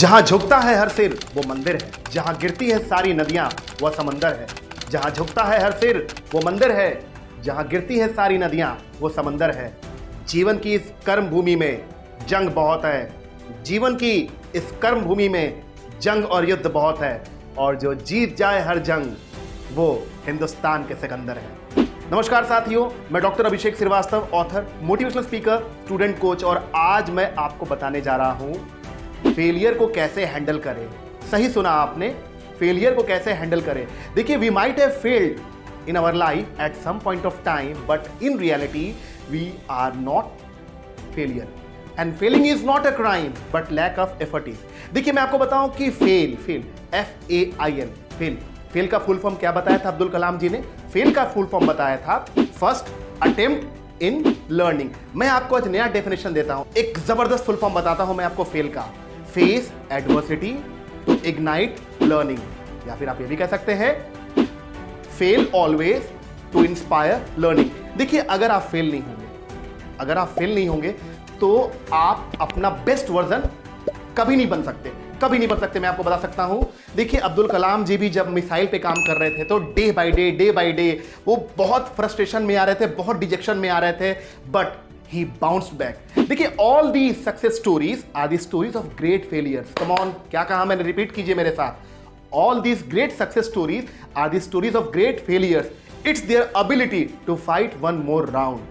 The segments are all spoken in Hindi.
जहां झुकता है हर सिर वो मंदिर है, जहां गिरती है सारी नदियां वह समंदर है। जहां झुकता है हर सिर वो मंदिर है, जहां गिरती है सारी नदियां वो समंदर है। जीवन की इस कर्म भूमि में जंग बहुत है, जीवन की इस कर्म भूमि में जंग और युद्ध बहुत है, और जो जीत जाए हर जंग वो हिंदुस्तान के सिकंदर है। नमस्कार साथियों, मैं doctor Abhishek Srivastava, author, motivational speaker, student coach, और आज मैं आपको बताने जा रहा हूं फेलियर को कैसे हैंडल करें। सही सुना आपने, फेलियर को कैसे हैंडल करें। देखिए, we might have failed in our life at some point of time, but in reality we are not failure, and failing is not a crime but lack of effort is. देखिए, मैं आपको बताऊं कि फेल FAIL, फेल का फुल फॉर्म क्या बताया था अब्दुल कलाम जी ने? फेल का फुल फॉर्म बताया था फर्स्ट अटेम्प्ट इन लर्निंग। मैं आपको आज नया डेफिनेशन देता हूं, एक जबरदस्त फुल फॉर्म बताता हूं मैं आपको फेल का। Face adversity to ignite learning, या फिर आप ये भी कह सकते हैं fail always to inspire learning. देखिए, अगर आप फेल नहीं होंगे तो आप अपना बेस्ट वर्जन कभी नहीं बन सकते, मैं आपको बता सकता हूं। देखिए, अब्दुल कलाम जी भी जब मिसाइल पे काम कर रहे थे तो डे बाय डे वो बहुत फ्रस्ट्रेशन में आ रहे थे, बहुत डिजेक्शन में आ रहे थे, बट he bounced back। देखिए, all these success stories are the stories of great failures। Come on, क्या कहा मैंने? रिपीट कीजिए मेरे साथ। All these great success stories are the stories of great failures। It's their ability to fight one more round,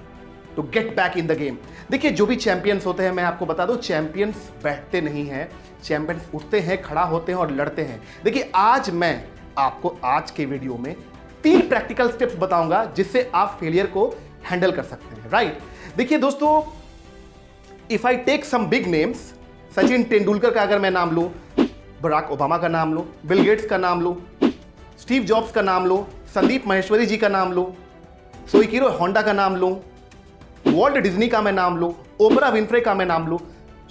to get back in the game। देखिए, जो भी चैंपियंस होते हैं, मैं आपको बता दूं, चैंपियंस बैठते नहीं हैं, चैंपियंस उठते हैं, खड़ा होते हैं और लड़ते हैं। देखिए, आज मैं आपको आज के वीडियो में 3 प्रैक्टिकल स्टेप्स बताऊंगा जिससे आप फेलियर को हैंडल कर सकते हैं, राइट? देखिए दोस्तों, if I take some big names, Sachin Tendulkar का अगर मैं नाम लूं, बराक ओबामा का नाम लूं, बिल गेट्स का नाम लूं, स्टीव जॉब्स का नाम लूं, संदीप माहेश्वरी जी का नाम लूं, सोइकिरो होंडा का नाम लूं, वॉल्ट डिज्नी का मैं नाम लूं, ओपरा विनफ्रे का मैं नाम लूं,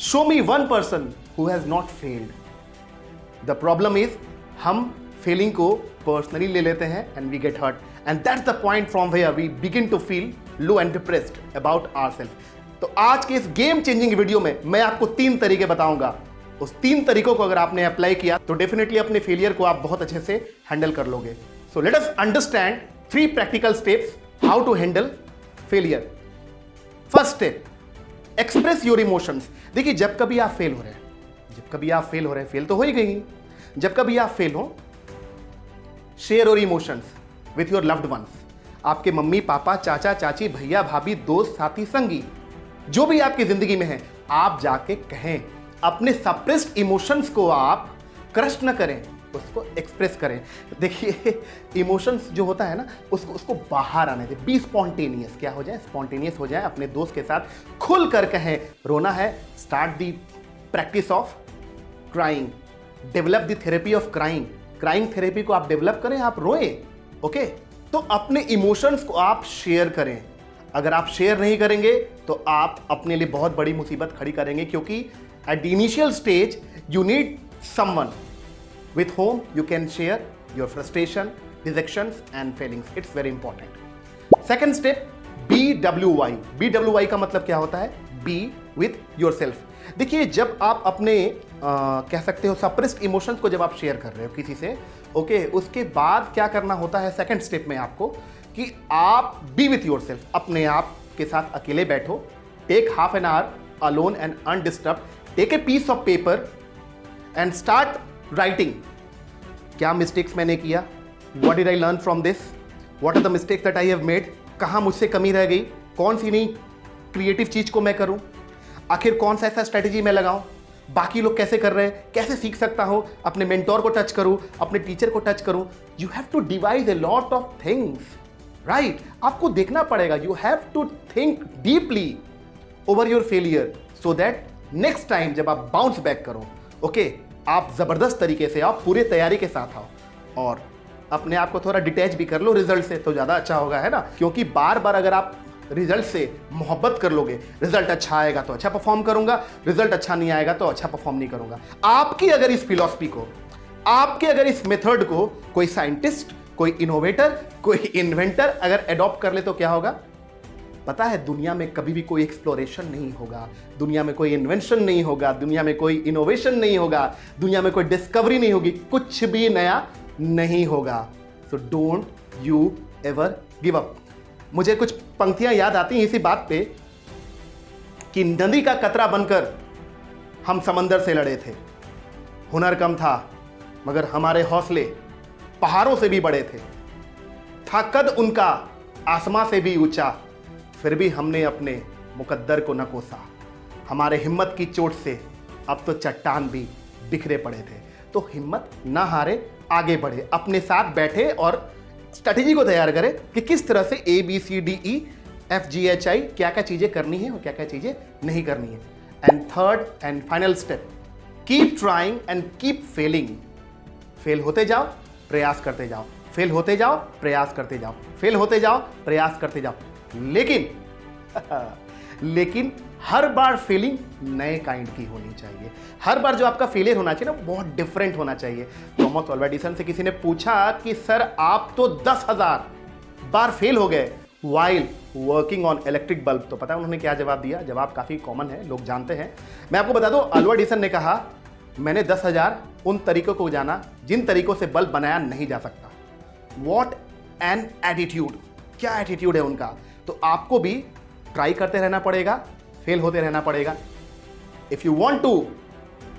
show me one person who has not failed. The problem is हम फेलिंग को पर्सनली ले लेते हैं and we get hurt, and that's the point from where we begin to feel low and depressed about ourself. तो आज के इस गेम चेंजिंग वीडियो में मैं आपको 3 तरीके बताऊंगा। उस 3 तरीकों को अगर आपने अप्लाई किया तो डेफिनेटली अपने फेलियर को आप बहुत अच्छे से हैंडल कर लोगे। So let us understand 3 practical steps how to handle failure. First step, express your emotions. देखिए, जब कभी आप फेल हो रहे हैं, फेल तो हो ही गई, जब कभी आप फेल हो, share your emotions with your loved ones. आपके मम्मी पापा, चाचा चाची, भैया भाभी, दोस्त साथी, संगी, जो भी आपकी जिंदगी में है, आप जाके कहें। अपने सप्रेस्ड इमोशंस को आप क्रश न करें, उसको एक्सप्रेस करें। देखिए, इमोशंस जो होता है ना, उसको बाहर आने दें। बी स्पॉन्टेनियस, क्या हो जाए? स्पॉन्टेनियस हो जाए। अपने दोस्त के साथ खुल कर कहें। रोना है, start the practice of crying, develop the therapy of crying therapy को आप डेवलप करें, आप रोएं, ओके? तो अपने इमोशंस को आप शेयर करें। अगर आप शेयर नहीं करेंगे तो आप अपने लिए बहुत बड़ी मुसीबत खड़ी करेंगे, क्योंकि at the initial stage you need someone with whom you can share your frustration, dejections and feelings. It's very important. Second step, BWY। BWY का मतलब क्या होता है? Be with yourself। देखिए, जब आप अपने कह सकते हो सप्रेस्ड इमोशंस को जब आप शेयर कर रहे हो किसी से, ओके, उसके बाद क्या करना होता है सेकंड स्टेप में आपको, कि आप बी विथ योरसेल्फ, अपने आप के साथ अकेले बैठो। Take half an hour alone and undisturbed, take a piece of paper and start writing. क्या मिस्टेक्स मैंने किया? What did I learn from this? What are the mistakes that I have made? कहाँ मुझसे कमी रह गई? कौन सी नई क्रिएटिव चीज को मैं करूं? आखिर कौन सा ऐसा स्ट्रेटेजी मैं लगाऊं? बाकी लोग कैसे कर रहे हैं, कैसे सीख सकता हूं? अपने मेंटोर को टच करूं, अपने टीचर को टच करूं। You have to devise a lot of things, right? आपको देखना पड़ेगा। You have to think deeply over your failure, so that next time जब आप बाउंस बैक करो, ओके, आप जबरदस्त तरीके से आओ, पूरे तैयारी के साथ आओ, और अपने आप को थोड़ा डिटैच भी कर लो रिजल्ट से, तो ज्यादा अच्छा होगा, है ना? क्योंकि बार बार अगर आप रिजल्ट से मोहब्बत कर लोगे, रिजल्ट अच्छा आएगा तो अच्छा परफॉर्म करूंगा, रिजल्ट अच्छा नहीं आएगा तो अच्छा परफॉर्म नहीं करूंगा। आपकी अगर इस फिलॉसफी को, आपके अगर इस मेथड को कोई साइंटिस्ट, कोई इनोवेटर, कोई इन्वेंटर अगर एडॉप्ट कर ले तो क्या होगा? पता है दुनिया में कभी भी कोई एक्सप्लोरेशन नहीं होगा, दुनिया में कोई इन्वेंशन नहीं होगा, दुनिया में कोई इनोवेशन नहीं होगा, दुनिया में कोई डिस्कवरी नहीं होगी, कुछ भी नया नहीं होगा। So don't you ever give up. मुझे कुछ पंक्तियां याद आती हैं इसी बात पे कि नदी का कतरा बनकर हम समंदर से लड़े थे, हुनर कम था मगर हमारे हौसले पहाड़ों से भी बड़े थे, था कद उनका आसमां से भी ऊंचा, फिर भी हमने अपने मुकद्दर को न कोसा, हमारे हिम्मत की चोट से अब तो चट्टान भी बिखरे पड़े थे। तो हिम्मत ना हारे, आगे बढ़े, अपने साथ बैठे और स्ट्रैटेजी को तैयार करें कि किस तरह से ABCDEFGHI क्या क्या चीजें करनी है और क्या क्या चीजें नहीं करनी है। And third and final step, keep trying and keep failing. Fail होते जाओ, प्रयास करते जाओ, फेल होते जाओ, प्रयास करते जाओ, फेल होते जाओ, प्रयास करते जाओ। लेकिन हर बार फेलिंग नए काइंड की होनी चाहिए। हर बार जो आपका फेलियर होना चाहिए ना, बहुत डिफरेंट होना चाहिए। थॉमस अल्वा एडिसन से किसी ने पूछा कि सर आप तो 10,000 बार फेल हो गए while working on electric bulb. तो पता है उन्होंने क्या जवाब दिया? जवाब काफी कॉमन है, लोग जानते हैं। मैं आपको बता दूं, अल्वा एडिसन ने कहा मैंने 10,000 उन तरीकों को जाना जिन तरीकों से बल्ब बनाया नहीं जा सकता। वॉट एन एटीट्यूड, क्या एटीट्यूड है उनका। तो आपको भी ट्राई करते रहना पड़ेगा, फेल होते रहना पड़ेगा। If you want to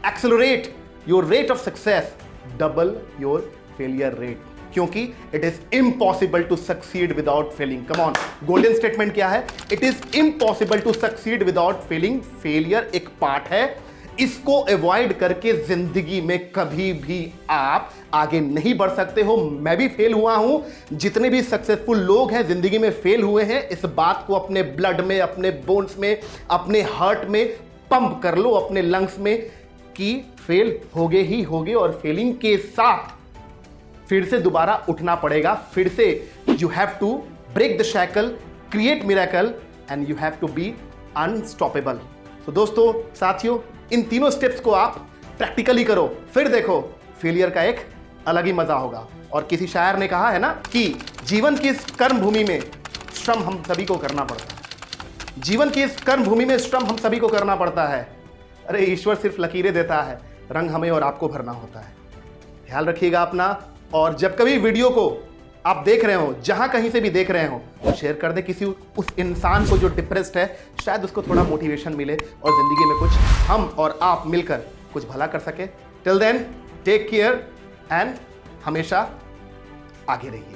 accelerate your rate of success, double your failure rate, क्योंकि it is impossible to succeed without failing. Come on, golden statement क्या है? It is impossible to succeed without failing. Failure एक पार्ट है, इसको अवॉइड करके जिंदगी में कभी भी आप आगे नहीं बढ़ सकते हो। मैं भी फेल हुआ हूं, जितने भी सक्सेसफुल लोग हैं जिंदगी में फेल हुए हैं। इस बात को अपने ब्लड में, अपने बोन्स में, अपने हार्ट में पंप कर लो, अपने लंग्स में, कि फेल होगे ही होगे और फेलिंग के साथ फिर से दोबारा उठना पड़ेगा। फिर से you have to break the shackle, create miracle and you have to be unstoppable. तो दोस्तों, साथियों, इन तीनों स्टेप्स को आप प्रैक्टिकली करो, फिर देखो फेलियर का एक अलग ही मजा होगा। और किसी शायर ने कहा है ना कि जीवन की इस कर्म भूमि में श्रम हम सभी को करना पड़ता है। जीवन की इस कर्म भूमि में श्रम हम सभी को करना पड़ता है। अरे ईश्वर सिर्फ लकीरें देता है, रंग हमें और आपको भरना होता है। ख्याल रखिएगा अपना, और जब कभी वीडियो को आप देख रहे हो, जहां कहीं से भी देख रहे हो, तो शेयर कर दे किसी उस इंसान को जो डिप्रेस्ड है, शायद उसको थोड़ा मोटिवेशन मिले और जिंदगी में कुछ हम और आप मिलकर कुछ भला कर सके। टिल देन, टेक केयर एंड हमेशा आगे रहिए।